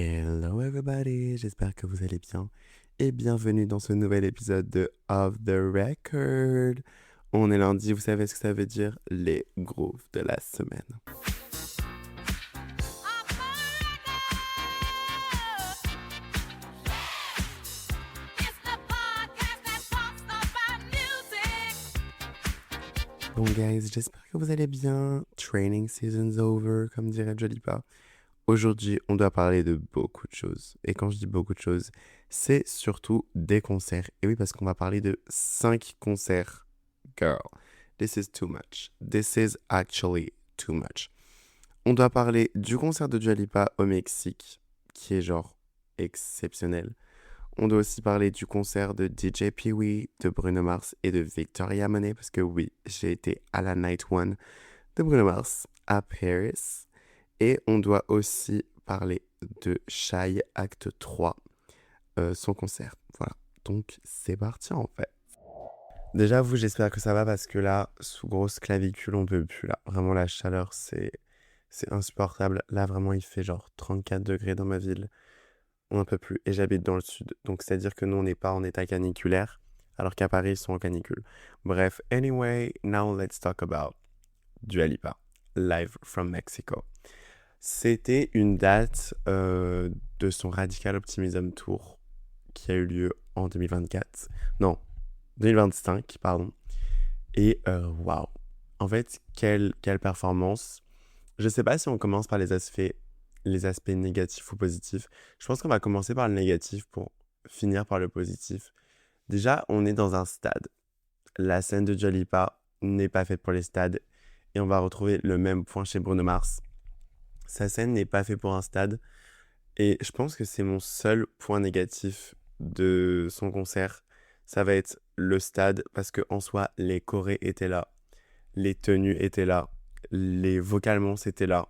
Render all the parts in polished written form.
Hello everybody, j'espère que vous allez bien et bienvenue dans ce nouvel épisode de Off the Record. On est lundi, vous savez ce que ça veut dire, les grooves de la semaine. Bon guys, j'espère que vous allez bien. Training season's over, comme dirait Jolipa. Aujourd'hui, on doit parler de beaucoup de choses. Et quand je dis beaucoup de choses, c'est surtout des concerts. Et oui, parce qu'on va parler de 5 concerts. Girl, this is too much. This is actually too much. On doit parler du concert de Dua Lipa au Mexique, qui est genre exceptionnel. On doit aussi parler du concert de DJ Pee-wee, de Bruno Mars et de Victoria Monet, parce que oui, j'ai été à la Night One de Bruno Mars à Paris. Et on doit aussi parler de Shai Acte 3, son concert. Voilà, donc c'est parti en fait. Déjà, vous, j'espère que ça va parce que là, sous grosse clavicule, on peut plus là. Vraiment, la chaleur, c'est insupportable. Là, vraiment, il fait genre 34 degrés dans ma ville. On n'en peut plus. Et j'habite dans le sud. Donc, c'est-à-dire que nous, on n'est pas en état caniculaire, alors qu'à Paris, ils sont en canicule. Bref, anyway, now let's talk about Dua Lipa, live from Mexico. C'était une date de son Radical Optimism Tour qui a eu lieu en 2024. Non, 2025, pardon. Et waouh. En fait, quelle performance. Je sais pas si on commence par les aspects négatifs ou positifs. Je pense qu'on va commencer par le négatif pour finir par le positif. Déjà, on est dans un stade. La scène de Dua Lipa n'est pas faite pour les stades. Et on va retrouver le même point chez Bruno Mars. Sa scène n'est pas faite pour un stade. Et je pense que c'est mon seul point négatif de son concert. Ça va être le stade, parce qu'en soi, les chorés étaient là. Les tenues étaient là. Les vocalement, c'était là.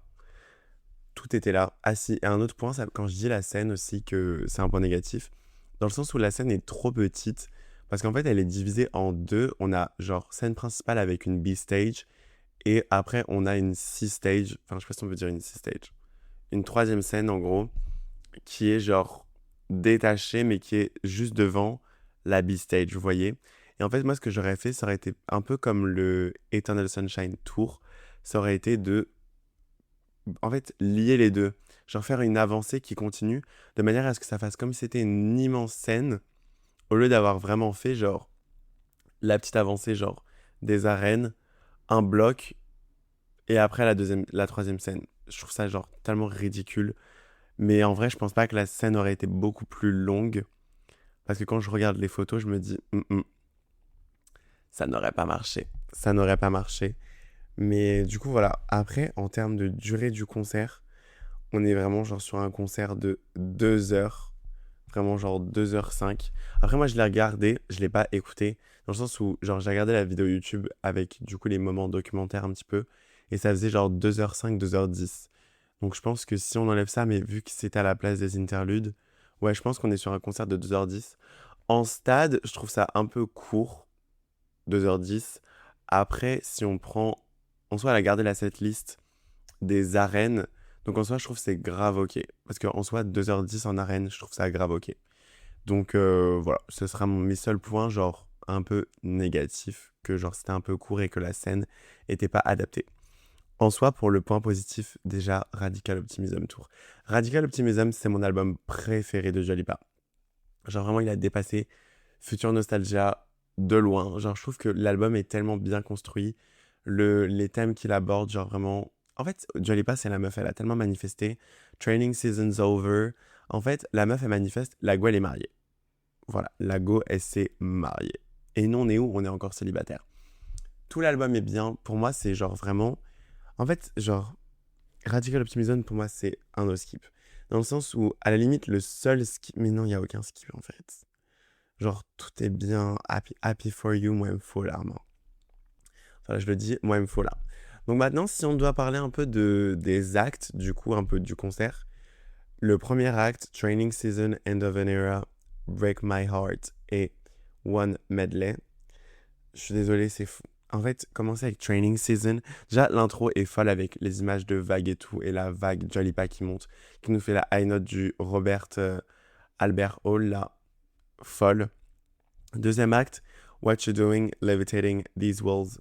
Tout était là. Ah si, et un autre point, quand je dis la scène aussi, que c'est un point négatif, dans le sens où la scène est trop petite, parce qu'en fait, elle est divisée en deux. On a genre scène principale avec une B-stage, et après, on a une C-stage, enfin, je sais pas si on peut dire une C-stage. Une troisième scène, en gros, qui est genre détachée, mais qui est juste devant la B-stage, vous voyez. Et en fait, moi, ce que j'aurais fait, ça aurait été un peu comme le Eternal Sunshine Tour. Ça aurait été en fait, lier les deux. Genre faire une avancée qui continue, de manière à ce que ça fasse comme si c'était une immense scène, au lieu d'avoir vraiment fait, genre, la petite avancée, genre, des arènes, un bloc, et après la troisième scène. Je trouve ça genre tellement ridicule. Mais en vrai, je pense pas que la scène aurait été beaucoup plus longue. Parce que quand je regarde les photos, je me dis, ça n'aurait pas marché. Ça n'aurait pas marché. Mais du coup, voilà. Après, en termes de durée du concert, on est vraiment genre sur un concert de 2 heures. Vraiment genre 2h05. Après, moi, je l'ai regardé, je l'ai pas écouté. Dans le sens où, genre, j'ai regardé la vidéo YouTube avec, du coup, les moments documentaires un petit peu. Et ça faisait genre 2h05, 2h10. Donc, je pense que si on enlève ça, mais vu que c'était à la place des interludes, ouais, je pense qu'on est sur un concert de 2h10. En stade, je trouve ça un peu court, 2h10. Après, si on prend... En soi, elle a gardé la setlist des arènes. Donc en soi, je trouve que c'est grave ok. Parce qu'en soi, 2h10 en arène, je trouve ça grave ok. Donc voilà, ce sera mes seuls points, genre un peu négatifs, que genre c'était un peu court et que la scène était pas adaptée. En soi, pour le point positif, déjà, Radical Optimism Tour. Radical Optimism, c'est mon album préféré de Dua Lipa. Genre vraiment, il a dépassé Future Nostalgia de loin. Genre, je trouve que l'album est tellement bien construit. Les thèmes qu'il aborde, genre vraiment... En fait, Dua Lipa, c'est la meuf, elle a tellement manifesté. Training season's over. En fait, la meuf, elle manifeste, la go, elle est mariée. Voilà, la go, elle s'est mariée. Et nous, on est où? On est encore célibataire. Tout l'album est bien. Pour moi, c'est genre vraiment... En fait, genre, Radical Optimism, pour moi, c'est un no skip. Dans le sens où, à la limite, le seul skip... Mais non, il n'y a aucun skip, en fait. Genre, tout est bien. Happy for you, moi, il me faut là. Enfin, là, je le dis, moi, il me faut là. Donc maintenant, si on doit parler un peu des actes, du coup, un peu du concert. Le premier acte, Training Season, End of an Era, Break My Heart et One Medley. Je suis désolé, c'est fou. en fait, commencer avec Training Season. Déjà, l'intro est folle avec les images de vagues et tout, et la vague Dua Lipa qui monte, qui nous fait la high note du Robert Albert Hall, là, folle. Deuxième acte, What You Doing, Levitating These Walls,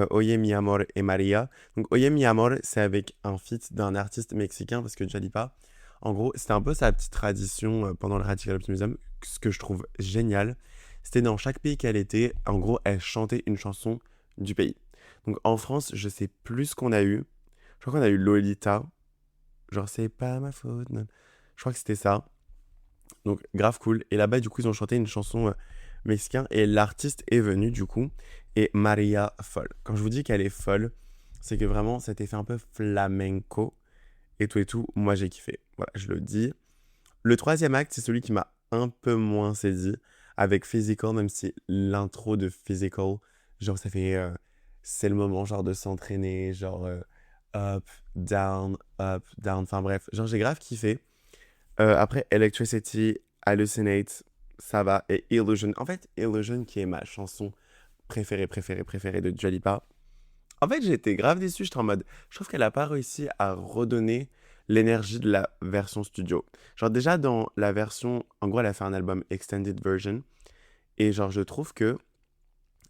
Oye Mi Amor et Maria. Donc Oye Mi Amor, c'est avec un feat d'un artiste mexicain, parce que Dua Lipa, en gros, c'était un peu sa petite tradition pendant le Radical Optimism, ce que je trouve génial. C'était dans chaque pays qu'elle était, en gros, elle chantait une chanson du pays. Donc en France, je sais plus ce qu'on a eu. Je crois qu'on a eu Lolita. Genre, c'est pas ma faute. Non. Je crois que c'était ça. Donc, grave cool. Et là-bas, du coup, ils ont chanté une chanson mexicaine. Et l'artiste est venu, du coup. Et Maria folle. Quand je vous dis qu'elle est folle, c'est que vraiment, cet effet un peu flamenco et tout et tout, moi, j'ai kiffé. Voilà, je le dis. Le troisième acte, c'est celui qui m'a un peu moins saisi. Avec Physical, même si l'intro de Physical, genre, ça fait... c'est le moment, genre, de s'entraîner. Genre, up, down, up, down. Enfin, bref. Genre, j'ai grave kiffé. Après, Electricity, Hallucinate, ça va. Et Illusion. En fait, Illusion, qui est ma chanson préférée de Dua Lipa. En fait, j'ai été grave déçu. J'étais en mode, je trouve qu'elle a pas réussi à redonner l'énergie de la version studio. Genre, déjà, dans la version, en gros, elle a fait un album Extended Version. Et genre, je trouve que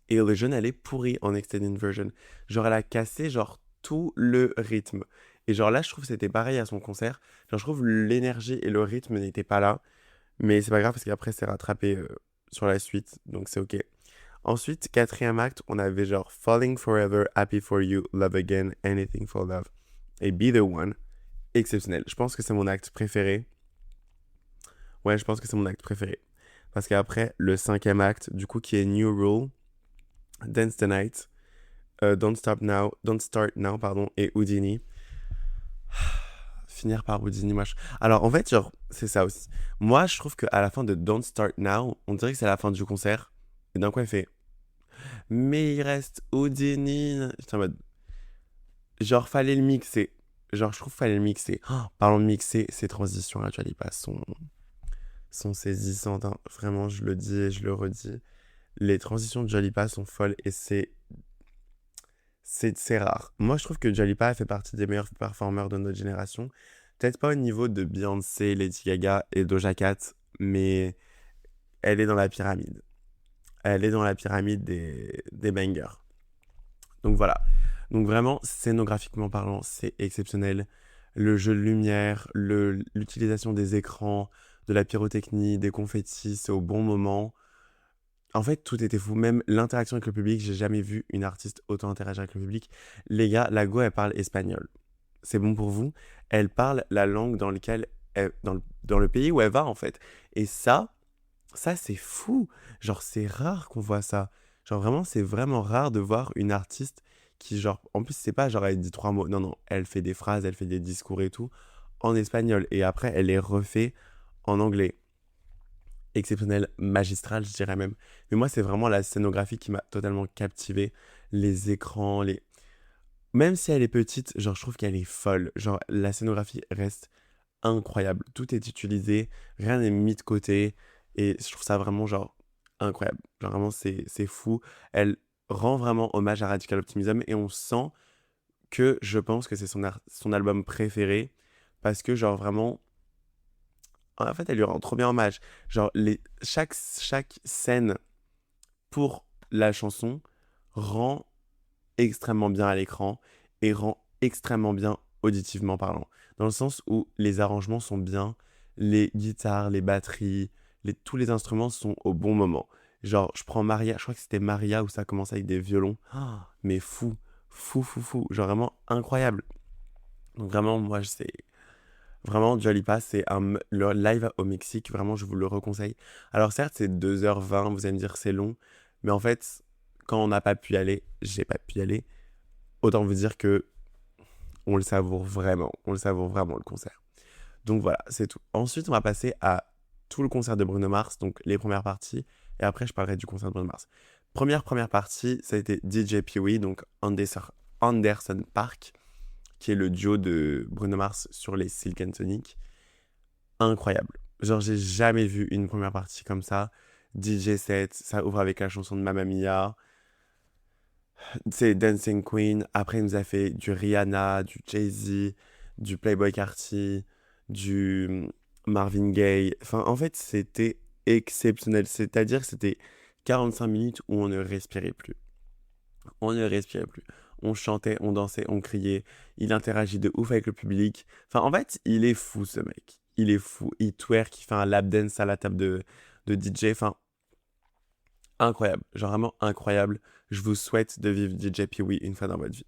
Illusion, elle est pourrie en Extended Version. Genre, elle a cassé, genre, tout le rythme. Et genre, là, je trouve que c'était pareil à son concert. Genre, je trouve l'énergie et le rythme n'étaient pas là. Mais c'est pas grave parce qu'après, c'est rattrapé sur la suite. Donc, c'est ok. Ensuite, quatrième acte, on avait genre Falling Forever, Happy for You, Love Again, Anything for Love et Be the One. Exceptionnel. Je pense que c'est mon acte préféré. Ouais, je pense que c'est mon acte préféré. Parce qu'après, le cinquième acte, du coup, qui est New Rule, Dance the Night, Don't Start Now, pardon, et Houdini. Finir par Houdini, moi. Alors, en fait, genre, c'est ça aussi. Moi, je trouve qu'à la fin de Don't Start Now, on dirait que c'est la fin du concert. Et d'un coup, elle fait mais il reste Houdini. J'étais en mode, genre, fallait le mixer. Genre, je trouve qu'il fallait le mixer. Oh, parlons de mixer, ces transitions là, tu vois, pas sont saisissantes. Hein. Vraiment, je le dis et je le redis. Les transitions de Jalipa sont folles et c'est rare. Moi, je trouve que Jalipa fait partie des meilleurs performeurs de notre génération. Peut-être pas au niveau de Beyoncé, Lady Gaga et Doja Cat, mais elle est dans la pyramide. Elle est dans la pyramide des bangers. Donc voilà. Donc vraiment, scénographiquement parlant, c'est exceptionnel. Le jeu de lumière, l'utilisation des écrans, de la pyrotechnie, des confettis, c'est au bon moment. En fait, tout était fou. Même l'interaction avec le public, j'ai jamais vu une artiste autant interagir avec le public. Les gars, la Go, elle parle espagnol. C'est bon pour vous. Elle parle la langue dans laquelle dans le pays où elle va, en fait. Et ça, c'est fou. Genre, c'est rare qu'on voit ça. Genre, vraiment, c'est vraiment rare de voir une artiste qui, genre, en plus, c'est pas genre, elle dit trois mots. Non, non, elle fait des phrases, elle fait des discours et tout en espagnol. Et après, elle les refait en anglais. Exceptionnel, magistral, je dirais même. Mais moi, c'est vraiment la scénographie qui m'a totalement captivé. Les écrans, les... Même si elle est petite, genre, je trouve qu'elle est folle. Genre, la scénographie reste incroyable. Tout est utilisé, rien n'est mis de côté. Et je trouve ça vraiment, genre, incroyable. Genre, vraiment, c'est fou. Elle rend vraiment hommage à Radical Optimism et on sent que je pense que c'est son album préféré parce que, genre, vraiment, en fait, elle lui rend trop bien hommage. Genre, chaque scène pour la chanson rend extrêmement bien à l'écran et rend extrêmement bien auditivement parlant. Dans le sens où les arrangements sont bien, les guitares, les batteries, tous les instruments sont au bon moment. Genre, je prends Maria, je crois que c'était Maria où ça commence avec des violons. Ah, mais fou. Genre vraiment incroyable. Donc vraiment, moi, c'est... Vraiment, Dua Lipa, le live au Mexique, vraiment, je vous le reconseille. Alors certes, c'est 2h20, vous allez me dire c'est long, mais en fait, quand on n'a pas pu y aller, j'ai pas pu y aller, autant vous dire que on le savoure vraiment le concert. Donc voilà, c'est tout. Ensuite, on va passer à tout le concert de Bruno Mars, donc les premières parties, et après je parlerai du concert de Bruno Mars. Première partie, ça a été DJ Pee-wee, donc Anderson Park, qui est le duo de Bruno Mars sur les Silk and Sonic. Incroyable. Genre, j'ai jamais vu une première partie comme ça. DJ set, ça ouvre avec la chanson de Mamma Mia. C'est Dancing Queen. Après, il nous a fait du Rihanna, du Jay-Z, du Playboi Carti, du Marvin Gaye. Enfin, en fait, c'était exceptionnel. C'est-à-dire que c'était 45 minutes où on ne respirait plus. On ne respirait plus. On chantait, on dansait, on criait. Il interagit de ouf avec le public. Enfin, en fait, il est fou, ce mec. Il est fou. Il twerk, il fait un lap dance à la table de DJ. Enfin, incroyable. Genre vraiment incroyable. Je vous souhaite de vivre DJ Pee-wee une fois dans votre vie.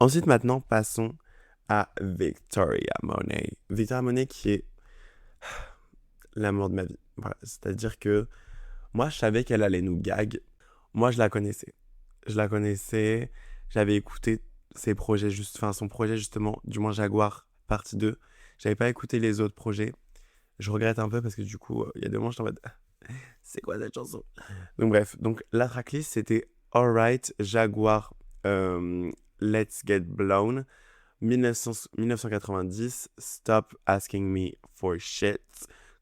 Ensuite, maintenant, passons à Victoria Monet. Victoria Monet qui est l'amour de ma vie. Voilà. C'est-à-dire que moi, je savais qu'elle allait nous gag. Moi, je la connaissais. Je la connaissais. J'avais écouté ses projets, enfin son projet justement, du moins Jaguar, partie 2. J'avais pas écouté les autres projets. Je regrette un peu parce que du coup, il y a des moments, je suis en mode, c'est quoi cette chanson? Donc bref, donc la tracklist c'était Alright, Jaguar, Let's Get Blown, 1990, Stop Asking Me for Shit,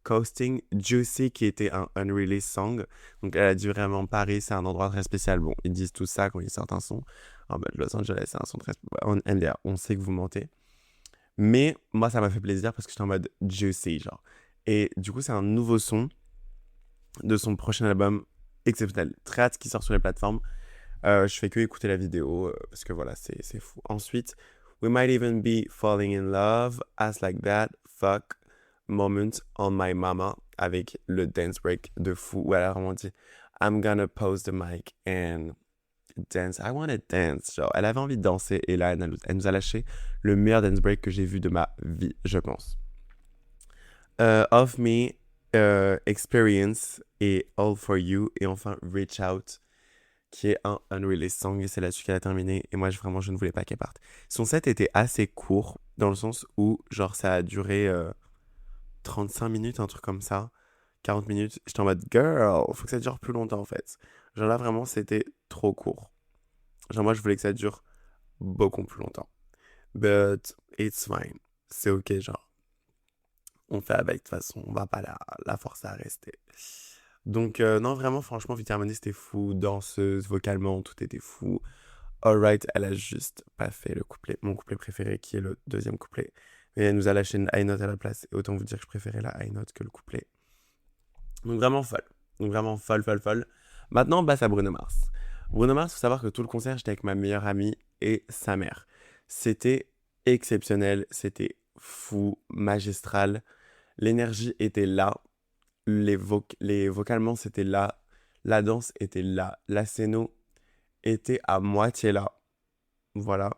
Coasting, Juicy qui était un unreleased song. Donc elle a dû vraiment Paris, c'est un endroit très spécial. Bon, ils disent tout ça quand ils sortent un son. En mode Los Angeles, c'est un son très... MDR, on sait que vous mentez. Mais moi, ça m'a fait plaisir parce que j'étais en mode Juicy, genre. Et du coup, c'est un nouveau son de son prochain album exceptionnel. Très hâte qui sort sur les plateformes. Je fais que écouter la vidéo parce que voilà, c'est fou. Ensuite, We Might Even Be Falling in Love, As Like That, Fuck, Moment on My Mama, avec le dance break de fou où elle a vraiment dit I'm gonna pose the mic and dance. I wanna dance. Genre, elle avait envie de danser et là, elle nous a lâché le meilleur dance break que j'ai vu de ma vie, je pense. Of Me, Experience et All For You et enfin Reach Out qui est un unreleased song et c'est là-dessus qu'elle a terminé et moi je ne voulais pas qu'elle parte. Son set était assez court dans le sens où genre ça a duré 35 minutes, un truc comme ça, 40 minutes. J'étais en mode girl, faut que ça dure plus longtemps en fait. Genre là vraiment c'était trop court. Genre moi je voulais que ça dure beaucoup plus longtemps. But it's fine. C'est ok genre. On fait avec de toute façon, on va pas la forcer à rester. Donc non vraiment franchement Victor Harmony c'était fou, danseuse, vocalement tout était fou. Alright, elle a juste pas fait le couplet, mon couplet préféré qui est le deuxième couplet. Mais elle nous a lâché une high note à la place. Et autant vous dire que je préférais la high note que le couplet. Donc vraiment folle. Donc vraiment folle, folle, folle. Maintenant, on passe à Bruno Mars. Bruno Mars, faut savoir que tout le concert, j'étais avec ma meilleure amie et sa mère. C'était exceptionnel, c'était fou, magistral. L'énergie était là. Les vocalement, c'était là. La danse était là. La scéno était à moitié là. Voilà.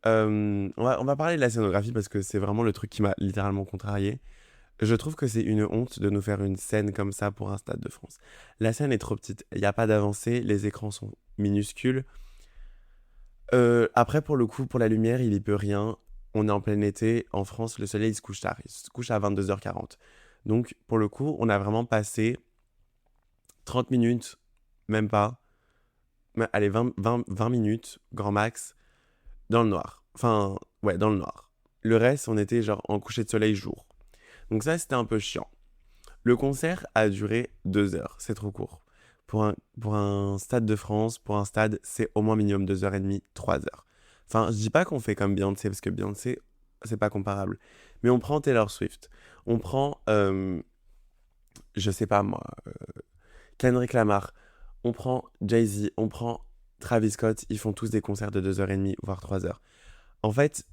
On va parler de la scénographie parce que c'est vraiment le truc qui m'a littéralement contrarié. Je trouve que c'est une honte de nous faire une scène comme ça pour un Stade de France. La scène est trop petite, il n'y a pas d'avancée, les écrans sont minuscules. Après, pour le coup, pour la lumière, il y peut rien. On est en plein été, en France, le soleil il se couche tard, il se couche à 22h40. Donc, pour le coup, on a vraiment passé 30 minutes, même pas, allez, 20 minutes, grand max, dans le noir. Enfin, ouais, dans le noir. Le reste, on était genre en coucher de soleil jour. Donc ça, c'était un peu chiant. Le concert a duré 2 heures. C'est trop court. Pour un stade de France, pour un stade, c'est au moins minimum 2h30, 3 heures. Enfin, je dis pas qu'on fait comme Beyoncé, parce que Beyoncé, c'est pas comparable. Mais on prend Taylor Swift. On prend, je sais pas moi, Kendrick Lamar. On prend Jay-Z. On prend Travis Scott. Ils font tous des concerts de 2h30, voire 3 heures. En fait,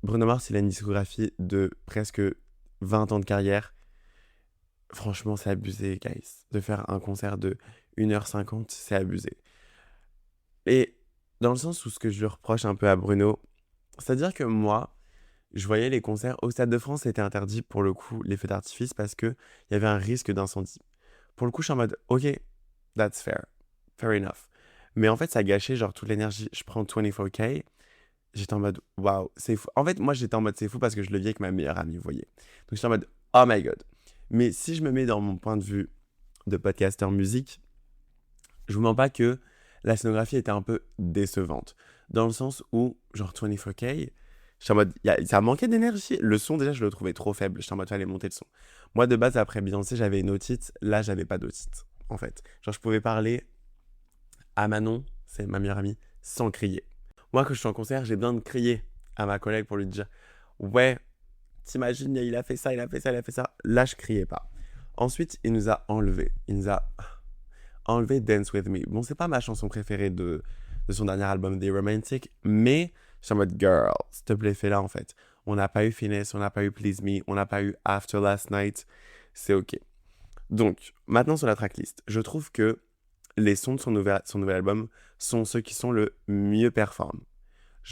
Bruno Mars, il a une discographie de presque 20 ans de carrière. Franchement, c'est abusé, guys. De faire un concert de 1h50, c'est abusé. Et dans le sens où ce que je lui reproche un peu à Bruno, c'est-à-dire que moi, je voyais les concerts au Stade de France, c'était interdit pour le coup, les feux d'artifice, parce qu'il y avait un risque d'incendie. Pour le coup, je suis en mode, ok, that's fair. Fair enough. Mais en fait, ça gâchait genre toute l'énergie. Je prends 24K, j'étais en mode, waouh, c'est fou. En fait, moi, j'étais en mode, c'est fou parce que je le vis avec ma meilleure amie, vous voyez. Donc, j'étais en mode, oh my god. Mais si je me mets dans mon point de vue de podcaster musique, je vous mens pas que la scénographie était un peu décevante. Dans le sens où, genre 24K, j'étais en mode, ça manquait d'énergie. Le son, déjà, je le trouvais trop faible. J'étais en mode, fallait monter le son. Moi, de base, après Beyoncé, j'avais une otite. Là, j'avais pas d'otite, en fait. Genre, je pouvais parler à Manon, c'est ma meilleure amie, sans crier. Moi, quand je suis en concert, j'ai besoin de crier à ma collègue pour lui dire ouais, t'imagines, il a fait ça, il a fait ça, il a fait ça. Là, je criais pas. Ensuite, il nous a enlevé. Il nous a enlevé Dance With Me. Bon, c'est pas ma chanson préférée de son dernier album, The Romantic, mais je suis en mode girl, s'il te plaît, fais-la en fait. On n'a pas eu Finesse, on n'a pas eu Please Me, on n'a pas eu After Last Night. C'est ok. Donc, maintenant sur la tracklist, je trouve que les sons de son nouvel album sont ceux qui sont le mieux performent.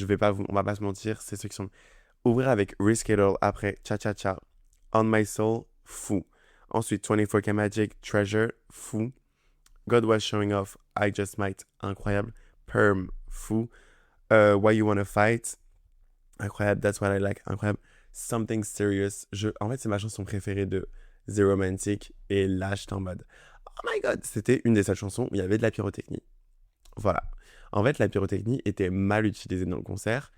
On va pas se mentir, c'est ceux qui sont. Ouvrir avec Risk It All, après Cha Cha Cha, On My Soul, fou. Ensuite 24K Magic, Treasure, fou. God Was Showing Off, I Just Might, incroyable. Perm, fou. Why You Wanna Fight, incroyable. That's What I Like, incroyable. Something Serious, en fait c'est ma chanson préférée de The Romantic, et là j'étais en mode oh my god, c'était une des seules chansons où il y avait de la pyrotechnie. Voilà. En fait, la pyrotechnie était mal utilisée dans le concert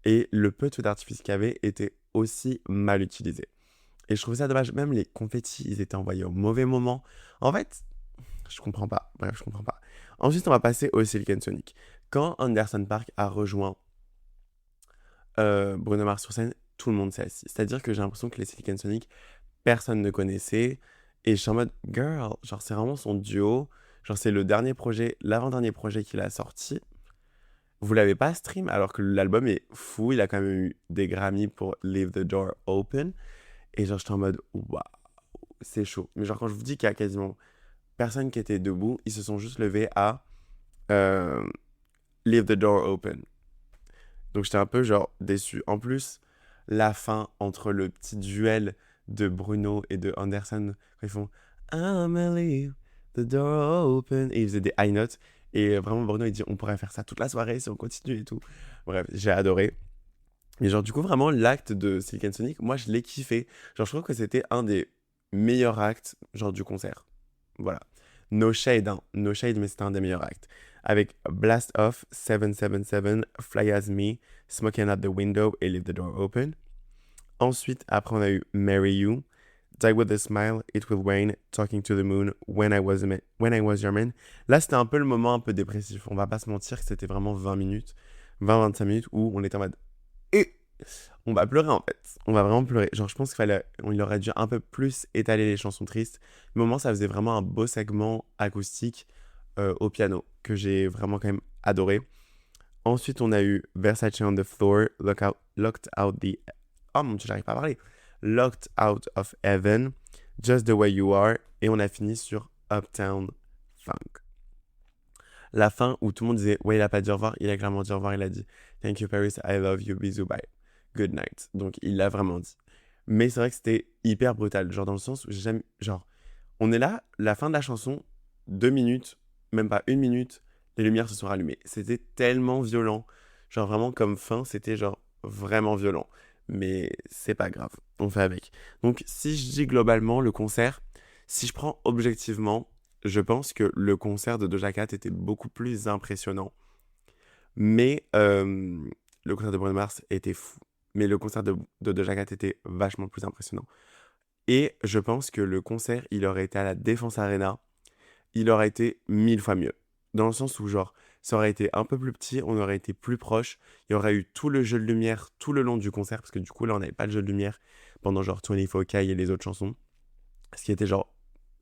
et le peu de feux d'artifice qu'il y avait était aussi mal utilisé. Et je trouve ça dommage. Même les confettis, ils étaient envoyés au mauvais moment. En fait, je comprends pas. Bref, je comprends pas. Ensuite, on va passer au Silicon Sonic. Quand Anderson .Paak a rejoint Bruno Mars sur scène, tout le monde s'est assis. C'est-à-dire que j'ai l'impression que les Silicon Sonic, personne ne connaissait. Et je suis en mode, girl, genre c'est vraiment son duo. Genre c'est le dernier projet, l'avant-dernier projet qu'il a sorti. Vous l'avez pas stream alors que l'album est fou. Il a quand même eu des Grammy pour Leave the Door Open. Et genre j'étais en mode, waouh, c'est chaud. Mais genre quand je vous dis qu'il y a quasiment personne qui était debout, ils se sont juste levés à euh, Leave the Door Open. Donc j'étais un peu genre déçu. En plus, la fin entre le petit duel de Bruno et de Anderson, quand ils font I'ma leave the door open, et ils faisaient des high notes. Et vraiment, Bruno il dit on pourrait faire ça toute la soirée si on continue et tout. Bref, j'ai adoré. Et genre, du coup, vraiment, l'acte de Silicon Sonic, moi je l'ai kiffé. Genre, je trouve que c'était un des meilleurs actes, genre du concert. Voilà. No shade, hein. No shade, mais c'était un des meilleurs actes. Avec Blast Off, 777, Fly As Me, Smoking Out the Window et Leave the Door Open. Ensuite, après, on a eu Marry You, Die With a Smile, It Will Rain, Talking to the Moon, When I Was Your Man. Là, c'était un peu le moment un peu dépressif. On va pas se mentir que c'était vraiment 20 minutes, 20-25 minutes où on était en mode et on va pleurer en fait. On va vraiment pleurer. Genre, je pense il aurait dû un peu plus étaler les chansons tristes. Mais au moment, ça faisait vraiment un beau segment acoustique au piano que j'ai vraiment quand même adoré. Ensuite, on a eu Versace on the Floor, Locked Out the... Oh mon dieu, j'arrive pas à parler. Locked Out of Heaven, Just the Way You Are, et on a fini sur Uptown Funk. La fin où tout le monde disait ouais, il a pas dit au revoir, il a clairement dit au revoir, il a dit Thank you Paris, I love you, bisous, bye, good night. Donc il l'a vraiment dit. Mais c'est vrai que c'était hyper brutal, genre dans le sens où genre on est là, la fin de la chanson, 2 minutes, même pas 1 minute, les lumières se sont rallumées. C'était tellement violent, genre vraiment comme fin, c'était genre vraiment violent. Mais c'est pas grave, on fait avec. Donc si je dis globalement le concert, si je prends objectivement, je pense que le concert de Doja Cat était beaucoup plus impressionnant. Mais le concert de Bruno Mars était fou. Mais le concert de Doja Cat était vachement plus impressionnant. Et je pense que le concert, il aurait été à la Défense Arena, il aurait été 1000 fois mieux. Dans le sens où, genre, ça aurait été un peu plus petit, on aurait été plus proche, il y aurait eu tout le jeu de lumière tout le long du concert, parce que du coup, là, on n'avait pas le jeu de lumière pendant genre 24K et les autres chansons. Ce qui était genre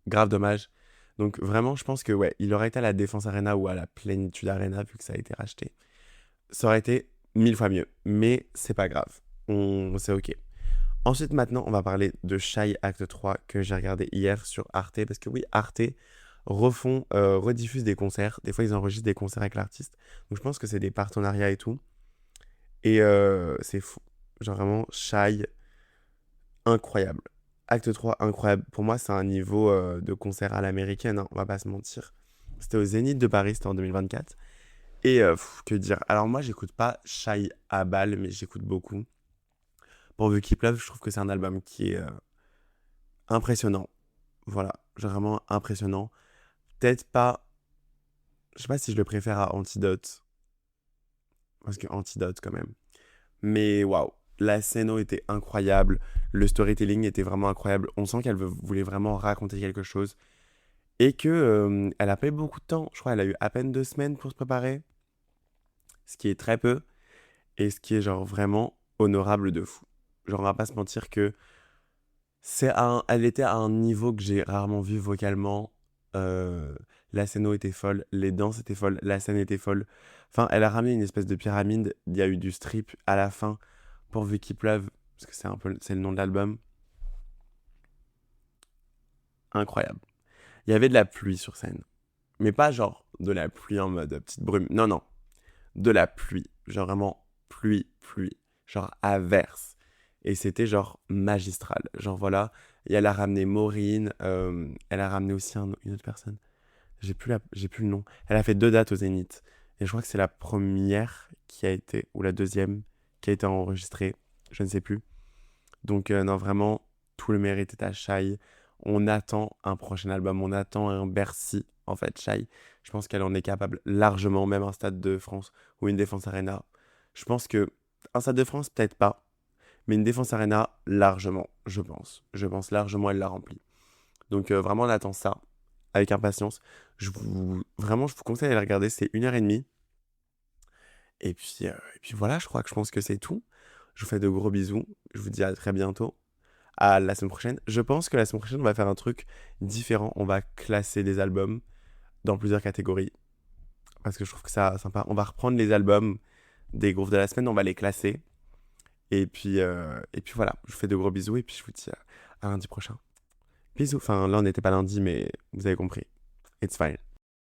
grave dommage. Donc vraiment, je pense que ouais, il aurait été à la Défense Arena ou à la Plénitude Arena, vu que ça a été racheté. Ça aurait été 1000 fois mieux, mais c'est pas grave. C'est ok. Ensuite, maintenant, on va parler de Shy Act 3 que j'ai regardé hier sur Arte. Parce que oui, Arte rediffuse des concerts. Des fois, ils enregistrent des concerts avec l'artiste. Donc, je pense que c'est des partenariats et tout. Et c'est fou. Genre vraiment, Shy, incroyable. Acte 3, incroyable. Pour moi, c'est un niveau de concert à l'américaine, hein, on va pas se mentir. C'était au Zénith de Paris, c'était en 2024. Et que dire. Alors, moi, j'écoute pas Shy à balle, mais j'écoute beaucoup. Pourvu qu'il pleuve, je trouve que c'est un album qui est impressionnant. Voilà, genre vraiment impressionnant. Peut-être pas. Je sais pas si je le préfère à Antidote. Parce que Antidote, quand même. Mais waouh, la scéno était incroyable. Le storytelling était vraiment incroyable. On sent qu'elle voulait vraiment raconter quelque chose. Et que elle a pas eu beaucoup de temps. Je crois qu'elle a eu à peine 2 semaines pour se préparer. ce qui est très peu, et ce qui est genre vraiment honorable de fou. Genre, on va pas se mentir que elle était à un niveau que j'ai rarement vu vocalement. Euh, la scéno était folle, les danses étaient folles, la scène était folle. Enfin, elle a ramené une espèce de pyramide. Il y a eu du strip à la fin, pourvu qu'il pleuve, parce que c'est le nom de l'album. Incroyable. Il y avait de la pluie sur scène, mais pas genre de la pluie en mode petite brume. Non, non, de la pluie, genre vraiment pluie, pluie, genre averse. Et c'était genre magistral. Genre voilà, et elle a ramené Maureen, elle a ramené aussi une autre personne. J'ai plus le nom. Elle a fait 2 dates au Zénith. Et je crois que c'est la première qui a été, ou la deuxième qui a été enregistrée, je ne sais plus. Donc non, vraiment, tout le mérite est à Shai. On attend un prochain album, on attend un Bercy, en fait, Shai. Je pense qu'elle en est capable largement, même un Stade de France ou une Défense Arena. Je pense que un Stade de France, peut-être pas, mais une Défense Arena, largement, je pense. Je pense largement, elle l'a rempli. Donc vraiment, on attend ça avec impatience. Vraiment, je vous conseille de la regarder, c'est 1h30. Et puis voilà, je pense que c'est tout. Je vous fais de gros bisous. Je vous dis à très bientôt. À la semaine prochaine. Je pense que la semaine prochaine, on va faire un truc différent. On va classer des albums dans plusieurs catégories. Parce que je trouve que ça sympa. On va reprendre les albums des groupes de la semaine, on va les classer. Et puis voilà, je vous fais de gros bisous et puis je vous dis à lundi prochain. Bisous. Enfin, là, on n'était pas lundi, mais vous avez compris. It's fine.